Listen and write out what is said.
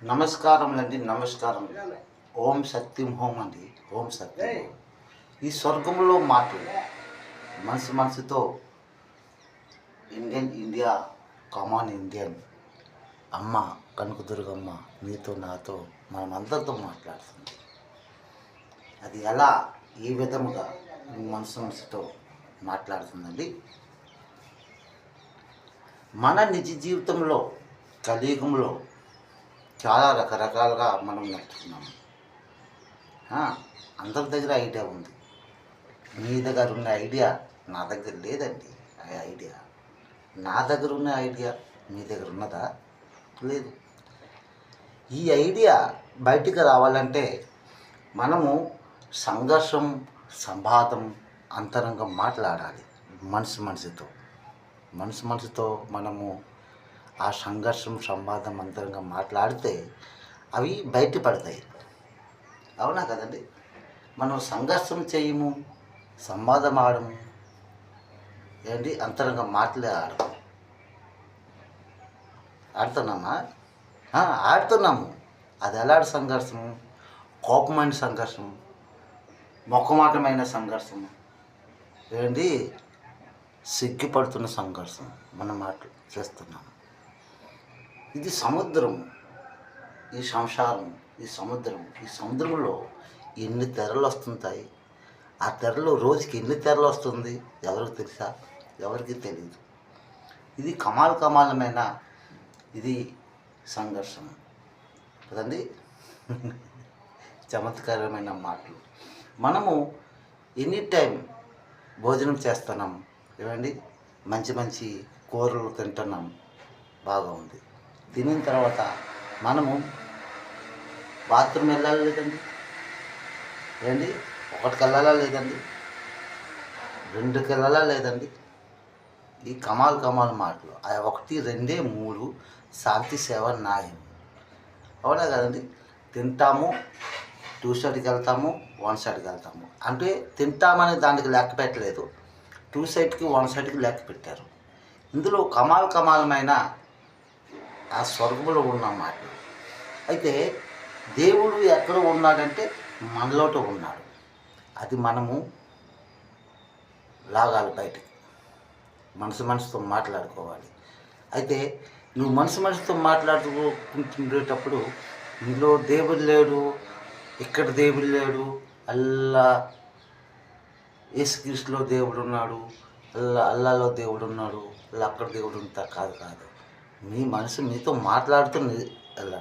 నమస్కారములండి, నమస్కారం. ఓం సత్యం హోం అండి, ఓం సత్యం ఓం. ఈ స్వర్గంలో మాటలు మనసు మనసుతో ఇండియా కమాన్ ఇండియన్ అమ్మ కనకదుర్గమ్మ నీతో నాతో మనమందరితో మాట్లాడుతుంది. అది ఎలా ఏ విధముగా మనసు మనసుతో మాట్లాడుతుందండి. మన నిజ జీవితంలో కలియుగంలో చాలా రకరకాలుగా మనం నేర్చుకున్నాము. అందరి దగ్గర ఐడియా ఉంది. మీ దగ్గర ఉన్న ఐడియా నా దగ్గర లేదండి. ఆ ఐడియా నా దగ్గర ఉన్న ఐడియా మీ దగ్గర ఉన్నదా? లేదు. ఈ ఐడియా బయటికి రావాలంటే మనము సంఘర్షం, సంవాదం, అంతరంగం మాట్లాడాలి. మనసు మనసుతో మనము ఆ సంఘర్షం, సంవాదం, అంతరంగా మాట్లాడితే అవి బయటపడతాయి. అవునా కదండి? మనం సంఘర్షం చేయము, సంవాదం ఆడము, ఏంటి అంతరంగా మాటలే ఆడము. ఆడుతున్నామా? ఆడుతున్నాము. అది ఎలాంటి సంఘర్షం? కోపమైన సంఘర్షం, మొక్కమాటమైన సంఘర్షం, ఏంటి సిగ్గుపడుతున్న సంఘర్షం మనం మాటలు చేస్తున్నాము. ఇది సముద్రం, ఈ సంసారం, ఈ సముద్రంలో ఎన్ని తెరలు వస్తుంటాయి. ఆ తెరలు రోజుకి ఎన్ని తెరలు వస్తుంది ఎవరికి తెలుసా? ఎవరికి తెలియదు. ఇది కమాలమైన ఇది సంఘర్షణ కదండి. చమత్కారమైన మాటలు. మనము ఎనీ టైం భోజనం చేస్తున్నాం ఏమండి, మంచి మంచి కూరలు తింటున్నాం, బాగా ఉంది. తినిన తర్వాత మనము బాత్రూమ్ వెళ్ళాలి లేదండి? ఏంటి ఒకటికి వెళ్ళాలా లేదండి? రెండుకి వెళ్ళాలా లేదండి? ఈ కమాల్ మాటలు. ఆ 1, 2, 3 శాంతి సేవ న్యాయం. అవునా కదండి? తింటాము, 2 సైడ్కి వెళ్తాము, 1 సైడ్కి వెళ్తాము. అంటే తింటామని దానికి లెక్క పెట్టలేదు, 2 సైడ్కి 1 సైడ్కి లెక్క పెట్టారు. ఇందులో కమాలమైన ఆ స్వర్గంలో ఉన్నమాట. అయితే దేవుడు ఎక్కడ ఉన్నాడంటే మనలోతో ఉన్నాడు. అది మనము లాగాలి బయటికి, మనసుతో మాట్లాడుకోవాలి. అయితే నువ్వు మనసుతో మాట్లాడుకుంటుండేటప్పుడు ఇందులో దేవుడు లేడు, ఇక్కడ దేవుడు లేడు, యేసుక్రీస్తులో దేవుడు ఉన్నాడు, అల్లాలో దేవుడు ఉన్నాడు, అక్కడ దేవుడు ఉంటా కాదు. మీ మనసు మీతో మాట్లాడుతూ వెళ్ళాలి.